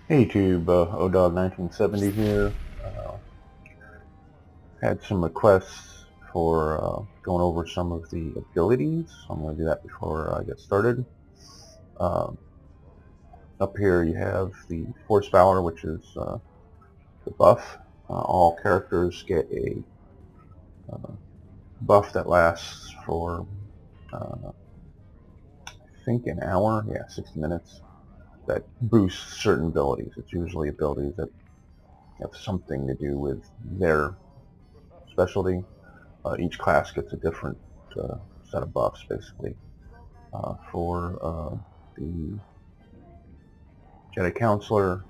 Hey YouTube, ODog1970 here. Had some requests for going over some of the abilities. I'm going to do that before I get started. Um, Up here you have the Force Power, which is the buff. All characters get a buff that lasts for, I think, an hour. Yeah, 60 minutes. That boosts certain abilities. It's usually abilities that have something to do with their specialty. Each class gets a different set of buffs, basically. For the Jedi Consular,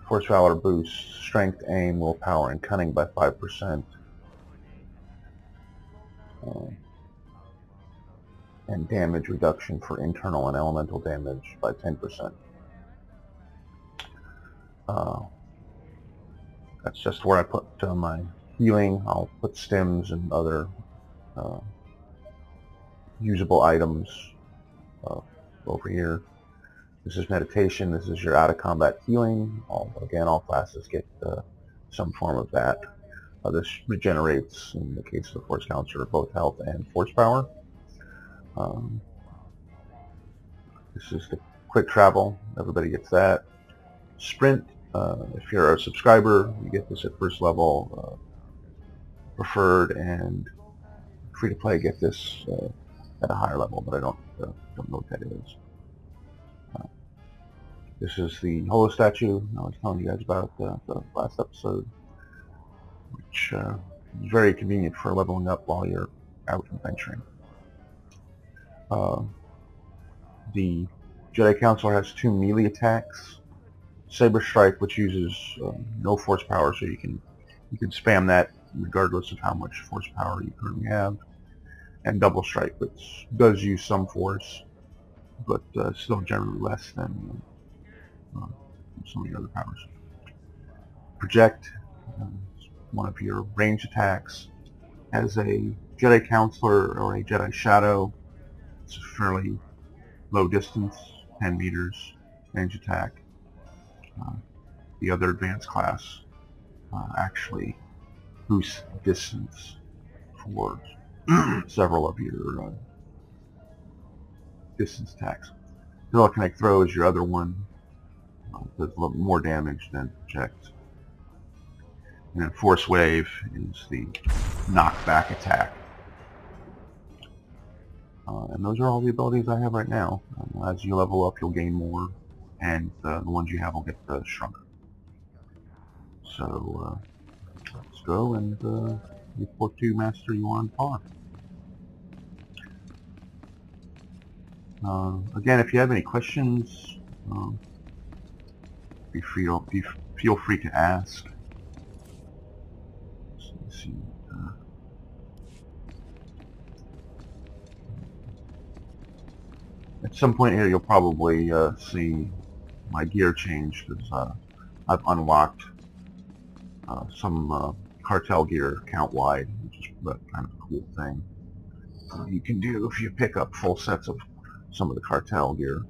Force Valor boosts Strength, Aim, Willpower, and Cunning by 5%, and damage reduction for internal and elemental damage by 10%. That's just where I put my healing. I'll put stims and other usable items over here. This is meditation. This is your out-of-combat healing. Again, all classes get some form of that. This regenerates, in the case of the Force Counselor, both health and force power. This is the quick travel. Everybody gets that. Sprint. If you're a subscriber, you get this at first level. Preferred and free-to-play get this at a higher level, but I don't know what that is. This is the holo statue I was telling you guys about the last episode, which is very convenient for leveling up while you're out adventuring. The Jedi Counselor has 2 melee attacks. Saber Strike, which uses no force power, so you can spam that regardless of how much force power you currently have. And Double Strike, which does use some force, but still generally less than some of the other powers. Project, one of your range attacks, has a Jedi Counselor or a Jedi Shadow. It's a fairly low distance, 10 meters range attack. The other advanced class actually boosts distance for several of your distance attacks. Telekinetic Throw is your other one. Does a little more damage than Project. And then Force Wave is the knockback attack. And those are all the abilities I have right now. As you level up, you'll gain more, and the ones you have will get shrunk. So let's go and report to Master Yuan Par. Again, if you have any questions, feel free to ask. So let's see. At some point here, you'll probably see my gear change, because I've unlocked some cartel gear count-wide, which is kind of a cool thing you can do if you pick up full sets of some of the cartel gear.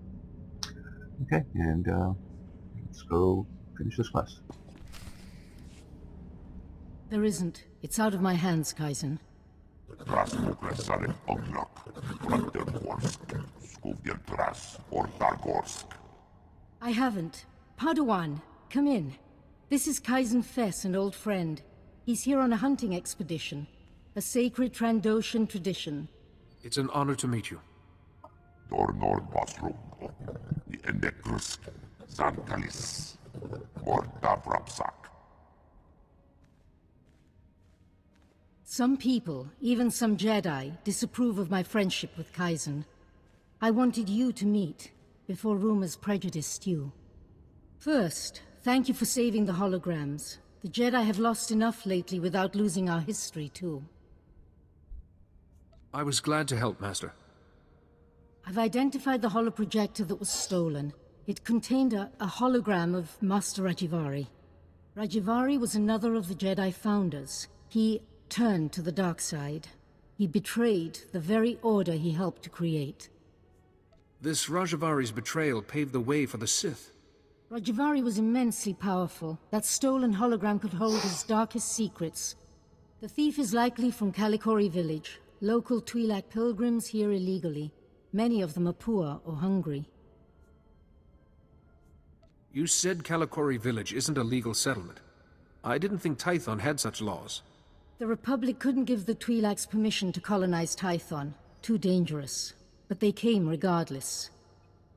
Okay, and let's go finish this quest. There isn't. It's out of my hands, Kaizen. I haven't. Padawan, come in. This is Kaizen Fess, an old friend. He's here on a hunting expedition. A sacred Trandoshan tradition. It's an honor to meet you. Dornor Basro, the Endecrus, Zantalis, Morta Brapsak. Some people, even some Jedi, disapprove of my friendship with Kaizen. I wanted you to meet, before rumors prejudiced you. First, thank you for saving the holograms. The Jedi have lost enough lately without losing our history, too. I was glad to help, Master. I've identified the holoprojector that was stolen. It contained a hologram of Master Rajivari. Rajivari was another of the Jedi founders. He turned to the dark side. He betrayed the very order he helped to create. This Rajavari's betrayal paved the way for the Sith. Rajvari was immensely powerful. That stolen hologram could hold his darkest secrets. The thief is likely from Kalikori village. Local Twi'lek pilgrims here illegally. Many of them are poor or hungry. You said Kalikori village isn't a legal settlement. I didn't think Tython had such laws. The Republic couldn't give the Twi'leks permission to colonize Tython. Too dangerous. But they came regardless.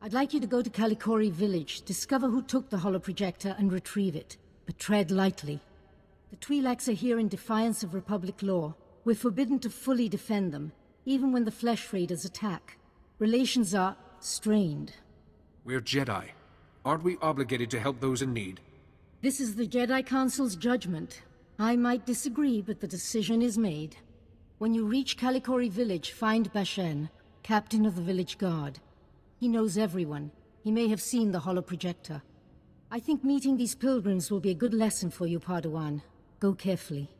I'd like you to go to Kalikori village, discover who took the holoprojector and retrieve it. But tread lightly. The Twi'leks are here in defiance of Republic law. We're forbidden to fully defend them, even when the Flesh Raiders attack. Relations are strained. We're Jedi. Aren't we obligated to help those in need? This is the Jedi Council's judgment. I might disagree, but the decision is made. When you reach Kalikori village, find Bashen, captain of the village guard. He knows everyone. He may have seen the holoprojector. I think meeting these pilgrims will be a good lesson for you, Padawan. Go carefully.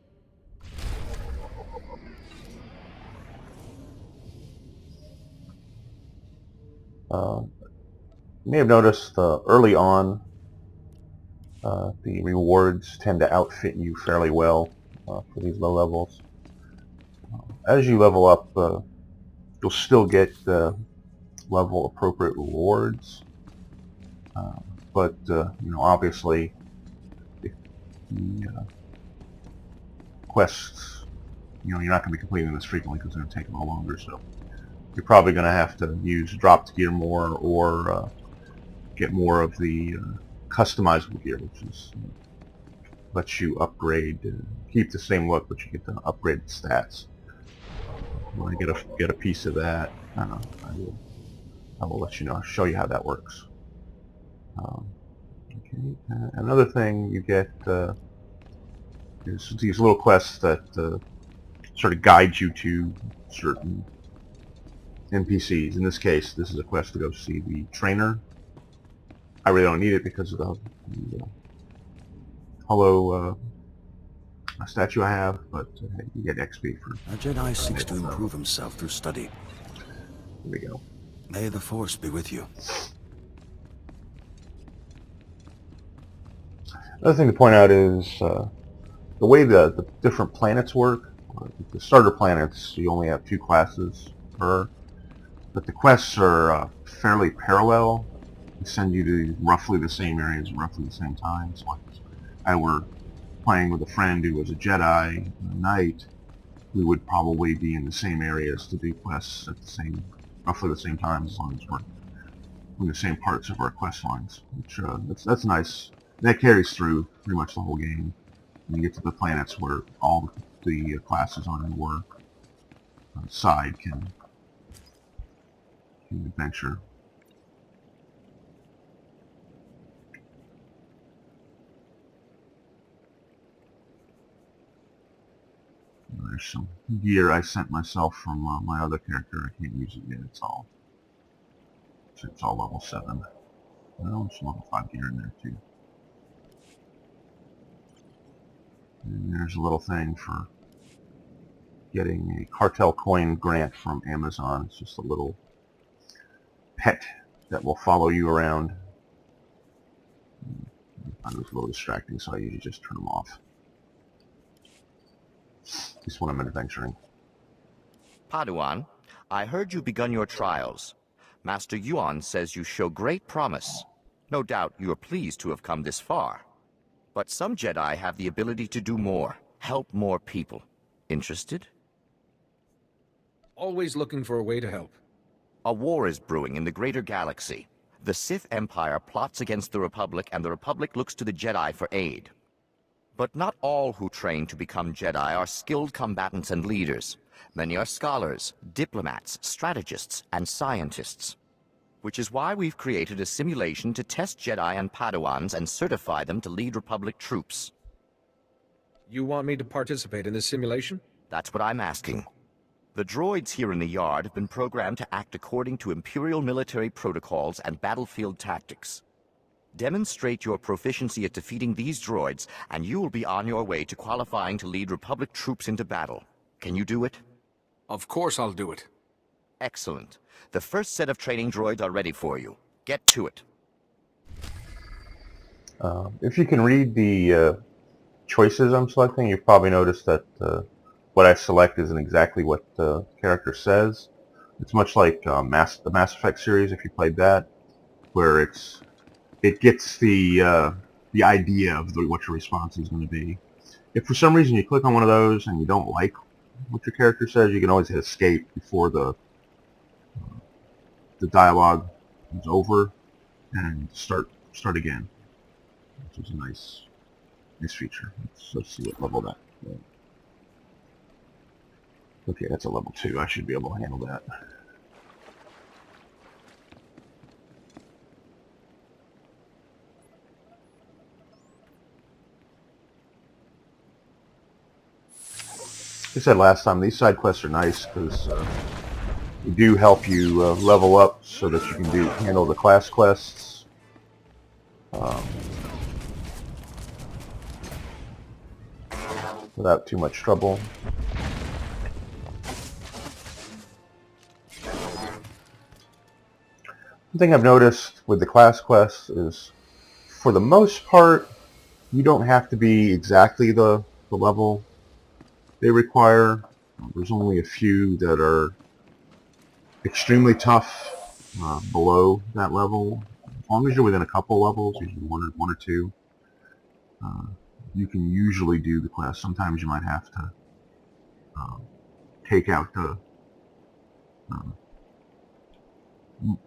You may have noticed early on the rewards tend to outfit you fairly well for these low levels. As you level up, you'll still get level appropriate rewards, but obviously the quests, you're not going to be completing this frequently because it's going to take a lot longer. So you're probably going to have to use dropped gear more, or get more of the customizable gear, which is lets you upgrade, keep the same look, but you get the upgraded stats. When I get a piece of that, I will let you know. I'll show you how that works. Okay. Another thing you get is these little quests that sort of guide you to certain NPCs. In this case, this is a quest to go see the trainer. I really don't need it because of the holo statue I have, but you get XP for. A Jedi seeks to improve himself through study. Here we go. May the Force be with you. Another thing to point out is the way the different planets work. The starter planets, you only have 2 classes per, but the quests are fairly parallel. They send you to roughly the same areas, roughly the same times. Like I were playing with a friend who was a Jedi Knight, we would probably be in the same areas to do quests at roughly the same time, as long as we're in the same parts of our quest lines. Which that's nice. That carries through pretty much the whole game. And you get to the planets where all the classes on your side can adventure. There's some gear I sent myself from my other character. I can't use it yet. It's all level 7. Well, there's some level 5 gear in there too. And there's a little thing for getting a cartel coin grant from Amazon. It's just a little pet that will follow you around. I find it was a little distracting, so I usually just turn them off. At least when I'm adventuring. Padawan, I heard you've begun your trials. Master Yuan says you show great promise. No doubt you are pleased to have come this far. But some Jedi have the ability to do more, help more people. Interested? Always looking for a way to help. A war is brewing in the greater galaxy. The Sith Empire plots against the Republic, and the Republic looks to the Jedi for aid. But not all who train to become Jedi are skilled combatants and leaders. Many are scholars, diplomats, strategists, and scientists. Which is why we've created a simulation to test Jedi and Padawans and certify them to lead Republic troops. You want me to participate in this simulation? That's what I'm asking. The droids here in the yard have been programmed to act according to Imperial military protocols and battlefield tactics. Demonstrate your proficiency at defeating these droids, and you will be on your way to qualifying to lead Republic troops into battle. Can you do it? Of course I'll do it. Excellent. The first set of training droids are ready for you. Get to it. If you can read the choices I'm selecting, you've probably noticed that what I select isn't exactly what the character says. It's much like the Mass Effect series, if you played that, where it gets the idea of what your response is going to be. If for some reason you click on one of those and you don't like what your character says, you can always hit escape before the dialogue is over and start again, which is a nice feature. Let's see what level that. Okay, that's a level 2. I should be able to handle that. Like I said last time, these side quests are nice because they do help you level up so that you can handle the class quests. Without too much trouble. One thing I've noticed with the class quests is, for the most part, you don't have to be exactly the level they require. There's only a few that are extremely tough below that level. As long as you're within a couple levels, usually one or two, you can usually do the quest. Sometimes you might have to take out the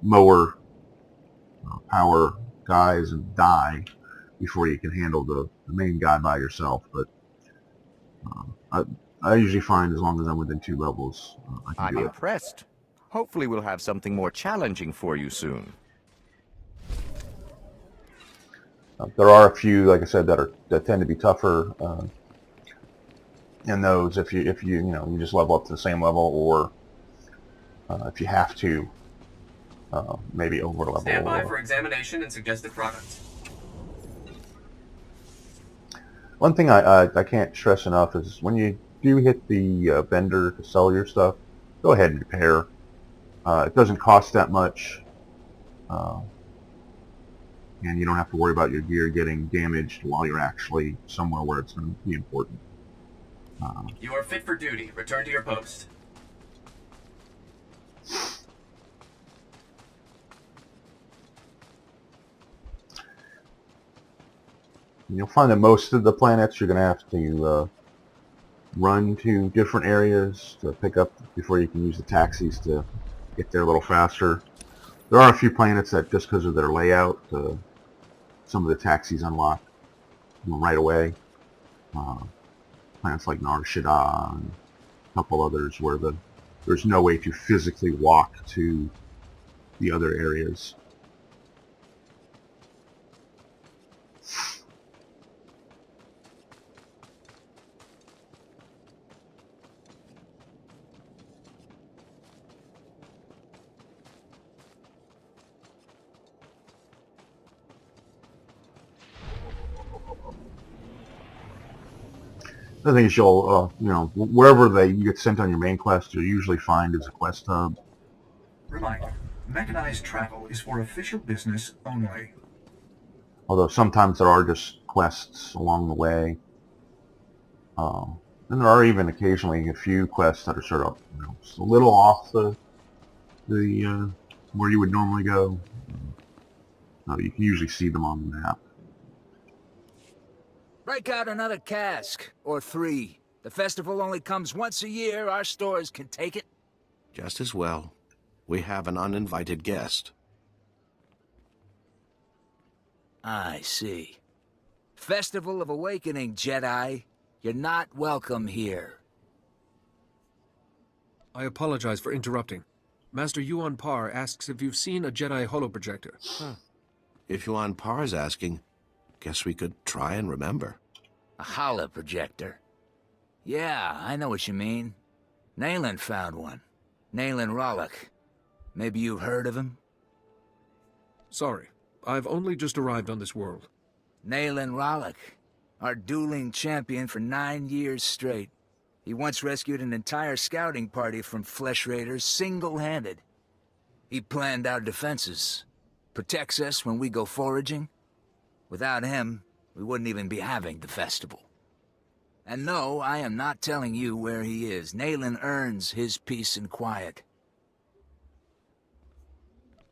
lower power guys and die before you can handle the main guy by yourself. But I usually find as long as I'm within 2 levels, I can I'm do it. impressed. Hopefully we'll have something more challenging for you soon. There are a few, like I said, that tend to be tougher. In those, if you you just level up to the same level, or if you have to, maybe over level. Stand by for examination and suggested products. One thing I can't stress enough is when you do hit the vendor to sell your stuff, go ahead and repair. It doesn't cost that much, and you don't have to worry about your gear getting damaged while you're actually somewhere where it's going to be important. You are fit for duty. Return to your post. You'll find that most of the planets you're going to have to run to different areas to pick up before you can use the taxis to get there a little faster. There are a few planets that, just because of their layout, some of the taxis unlock right away. Planets like Nar Shaddaa and a couple others where there's no way to physically walk to the other areas. The thing is, you'll, wherever you get sent on your main quest, you'll usually find is a quest hub. Reminder, mechanized travel is for official business only. Although sometimes there are just quests along the way. And there are even occasionally a few quests that are sort of, just a little off the where you would normally go. You can usually see them on the map. Break out another cask, or 3. The festival only comes once a year. Our stores can take it. Just as well. We have an uninvited guest. I see. Festival of Awakening, Jedi. You're not welcome here. I apologize for interrupting. Master Yuan Par asks if you've seen a Jedi holoprojector. If Yuan Par's asking, guess we could try and remember. A holoprojector. Yeah, I know what you mean. Nayland found one. Nayland Rollock. Maybe you've heard of him? Sorry, I've only just arrived on this world. Nayland Rollock. Our dueling champion for 9 years straight. He once rescued an entire scouting party from flesh raiders single-handed. He planned our defenses. Protects us when we go foraging. Without him, we wouldn't even be having the festival. And no, I am not telling you where he is. Nayland earns his peace and quiet.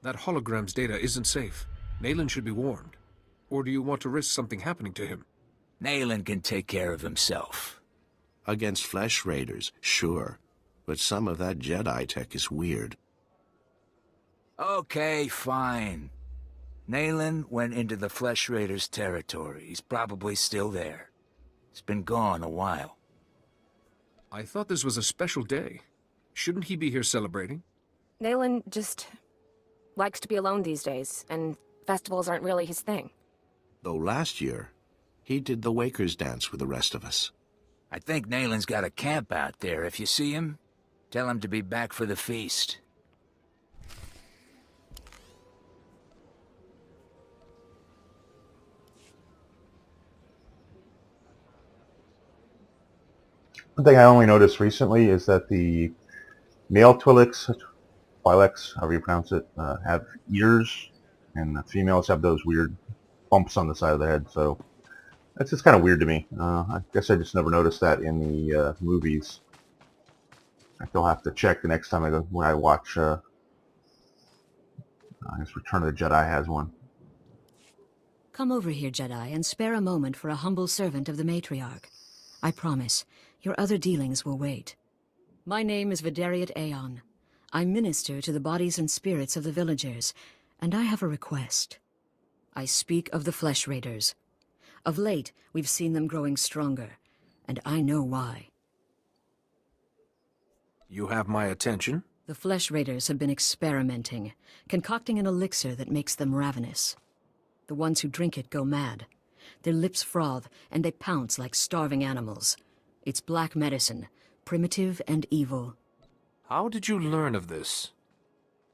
That hologram's data isn't safe. Nayland should be warned. Or do you want to risk something happening to him? Nayland can take care of himself. Against flesh raiders, sure. But some of that Jedi tech is weird. Okay, fine. Nayland went into the Flesh Raiders' territory. He's probably still there. He's been gone a while. I thought this was a special day. Shouldn't he be here celebrating? Nayland just likes to be alone these days, and festivals aren't really his thing. Though last year, he did the Waker's dance with the rest of us. I think Nayland's got a camp out there. If you see him, tell him to be back for the feast. One thing I only noticed recently is that the male Twi'leks, however you pronounce it, have ears, and the females have those weird bumps on the side of the head, so that's just kind of weird to me. I guess I just never noticed that in the movies. I still have to check the next time when I watch, I guess Return of the Jedi has one. Come over here, Jedi, and spare a moment for a humble servant of the matriarch. I promise, your other dealings will wait. My name is Vidariat Aeon. I minister to the bodies and spirits of the villagers, and I have a request. I speak of the Flesh Raiders. Of late, we've seen them growing stronger, and I know why. You have my attention? The Flesh Raiders have been experimenting, concocting an elixir that makes them ravenous. The ones who drink it go mad. Their lips froth, and they pounce like starving animals. It's black medicine, primitive and evil. How did you learn of this?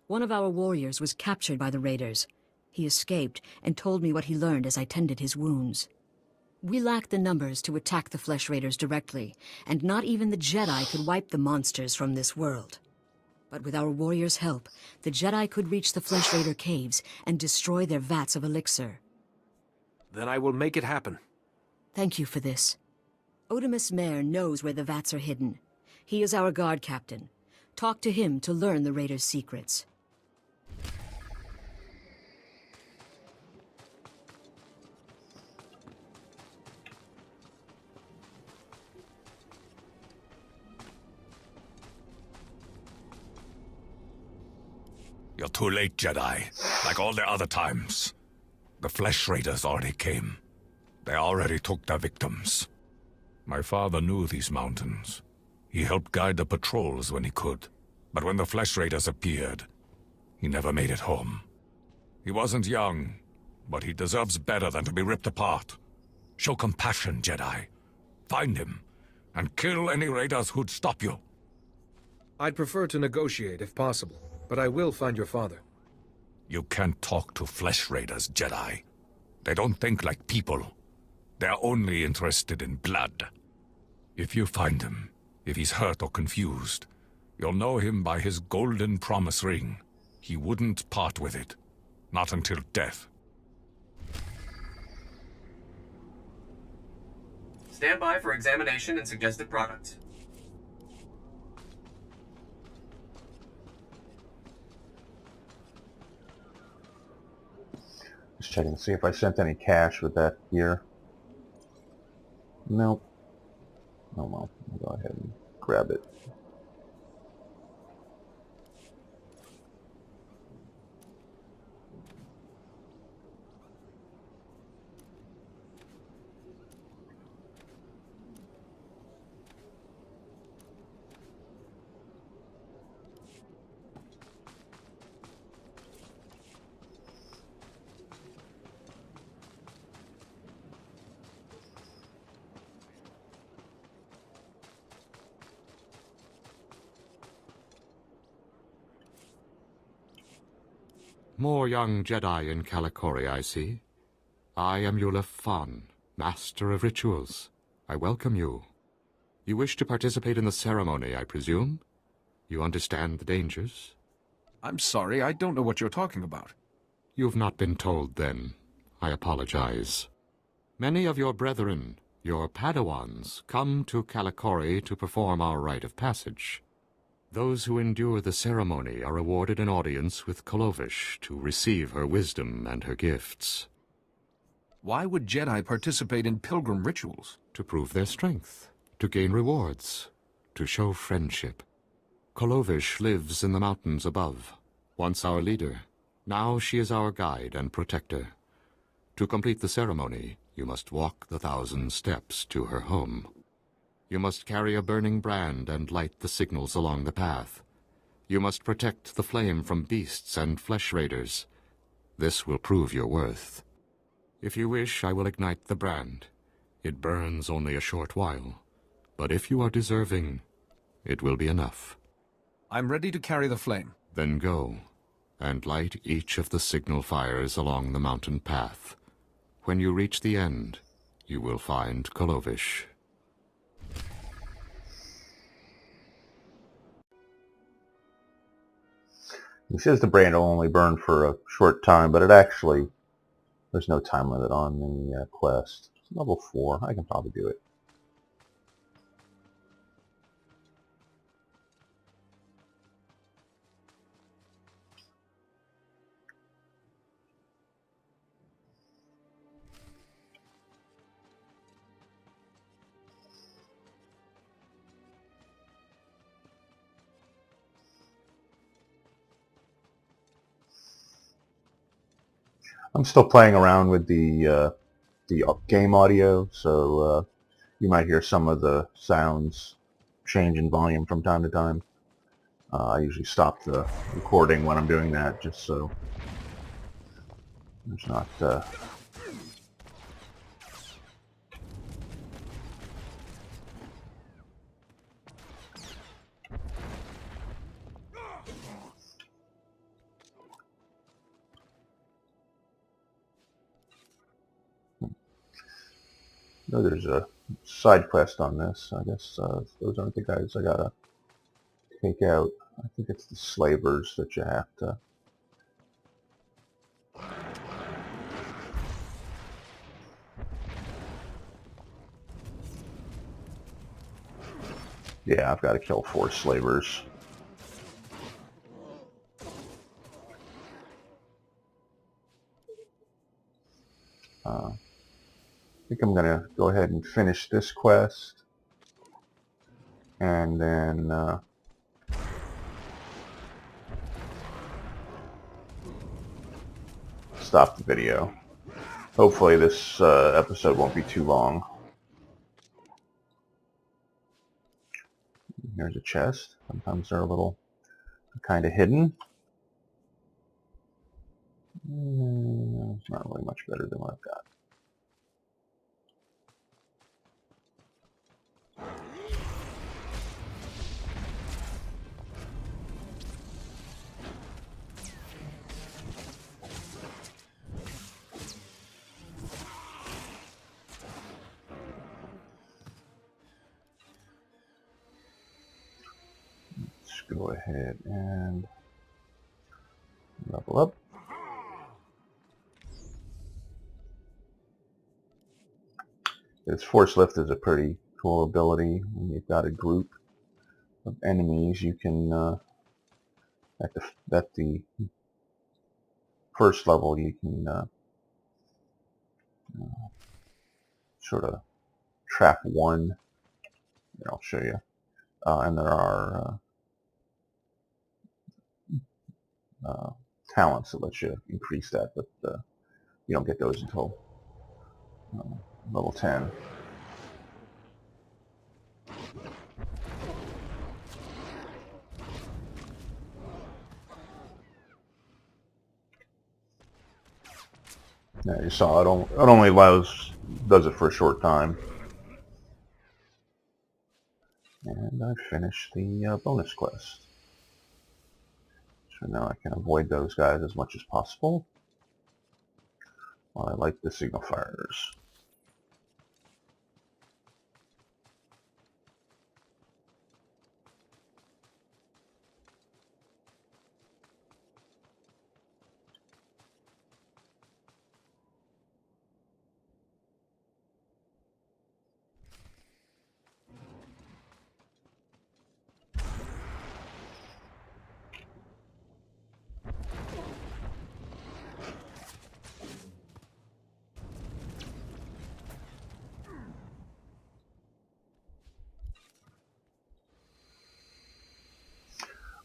One of our warriors was captured by the raiders. He escaped and told me what he learned as I tended his wounds. We lacked the numbers to attack the Flesh Raiders directly, and not even the Jedi could wipe the monsters from this world. But with our warriors' help, the Jedi could reach the Flesh Raider caves and destroy their vats of elixir. Then I will make it happen. Thank you for this. Otimus Mare knows where the vats are hidden. He is our guard captain. Talk to him to learn the Raiders' secrets. You're too late, Jedi. Like all the other times. The Flesh Raiders already came. They already took their victims. My father knew these mountains. He helped guide the patrols when he could. But when the Flesh Raiders appeared, he never made it home. He wasn't young, but he deserves better than to be ripped apart. Show compassion, Jedi. Find him, and kill any raiders who'd stop you. I'd prefer to negotiate if possible, but I will find your father. You can't talk to Flesh Raiders, Jedi. They don't think like people. They're only interested in blood. If you find him, if he's hurt or confused, you'll know him by his golden promise ring. He wouldn't part with it. Not until death. Stand by for examination and suggested products. Just checking to see if I sent any cash with that gear. Nope. Oh well, I'll go ahead and grab it. More young Jedi in Kalikori, I see. I am Yulef Fan, Master of Rituals. I welcome you. You wish to participate in the ceremony, I presume? You understand the dangers? I'm sorry, I don't know what you're talking about. You've not been told, then. I apologize. Many of your brethren, your Padawans, come to Kalikori to perform our rite of passage. Those who endure the ceremony are awarded an audience with Kolovish to receive her wisdom and her gifts. Why would Jedi participate in pilgrim rituals? To prove their strength, to gain rewards, to show friendship. Kolovish lives in the mountains above, once our leader. Now she is our guide and protector. To complete the ceremony, you must walk the 1,000 steps to her home. You must carry a burning brand and light the signals along the path. You must protect the flame from beasts and flesh raiders. This will prove your worth. If you wish, I will ignite the brand. It burns only a short while, but if you are deserving, it will be enough. I'm ready to carry the flame. Then go, and light each of the signal fires along the mountain path. When you reach the end, you will find Kolovish. He says the brand will only burn for a short time, but it actually, there's no time limit on the quest. It's level 4. I can probably do it. I'm still playing around with the game audio, so you might hear some of the sounds change in volume from time to time. I usually stop the recording when I'm doing that, just so there's not no, there's a side quest on this. I guess those aren't the guys I gotta take out. I think it's the slavers that you have to. Yeah, I've got to kill 4 slavers. I think I'm gonna go ahead and finish this quest, and then stop the video. Hopefully this episode won't be too long. Here's a chest. Sometimes they're a little kind of hidden. It's not really much better than what I've got. Go ahead and level up. This Force Lift is a pretty cool ability. When you've got a group of enemies, you can at the first level you can sort of trap one. Here, I'll show you. And there are talents that let you increase that, but you don't get those until level 10. Yeah, you saw it only does it for a short time. And I finished the bonus quest. So now I can avoid those guys as much as possible while I light the signal fires.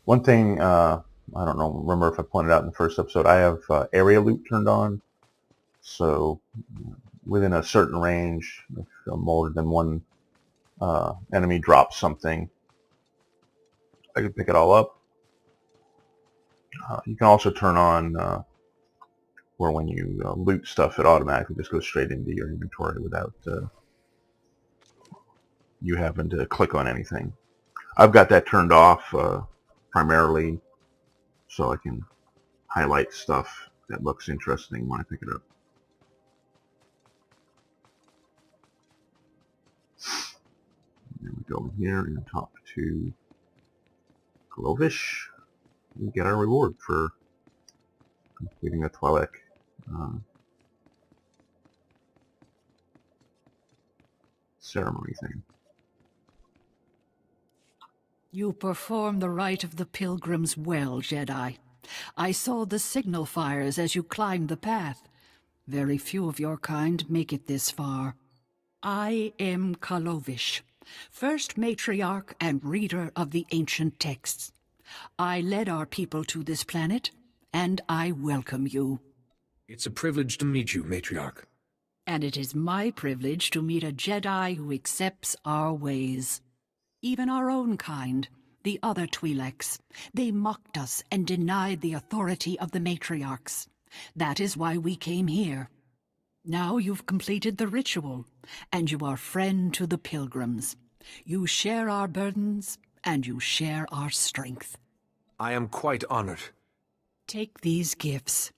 One thing, I don't know, remember if I pointed out in the first episode, I have area loot turned on. So within a certain range, if more than one enemy drops something, I can pick it all up. You can also turn on where when you loot stuff, it automatically just goes straight into your inventory without you having to click on anything. I've got that turned off primarily so I can highlight stuff that looks interesting when I pick it up. Then we go in here and talk to Clovish. We get our reward for completing the Twi'lek ceremony thing. You perform the rite of the pilgrims well, Jedi. I saw the signal fires as you climbed the path. Very few of your kind make it this far. I am Kalovish, first matriarch and reader of the ancient texts. I led our people to this planet, and I welcome you. It's a privilege to meet you, matriarch. And it is my privilege to meet a Jedi who accepts our ways. Even our own kind, the other Twi'leks, they mocked us and denied the authority of the matriarchs. That is why we came here. Now you've completed the ritual, and you are friend to the pilgrims. You share our burdens, and you share our strength. I am quite honored. Take these gifts.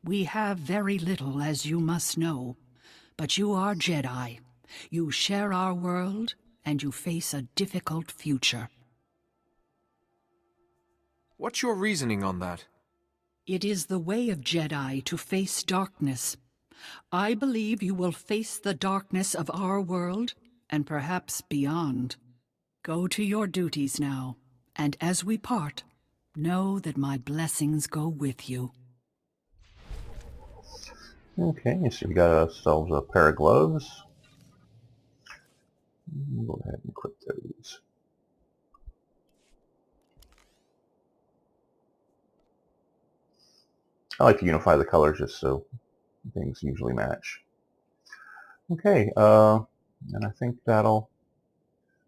We have very little, as you must know, but you are Jedi. You share our world, and you face a difficult future. What's your reasoning on that? It is the way of Jedi to face darkness. I believe you will face the darkness of our world, and perhaps beyond. Go to your duties now, and as we part, know that my blessings go with you. Okay, so we got ourselves a pair of gloves. We'll go ahead and equip those. I like to unify the colors just so things usually match. Okay, and I think that'll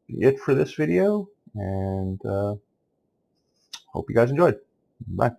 be it for this video, and hope you guys enjoyed. Bye.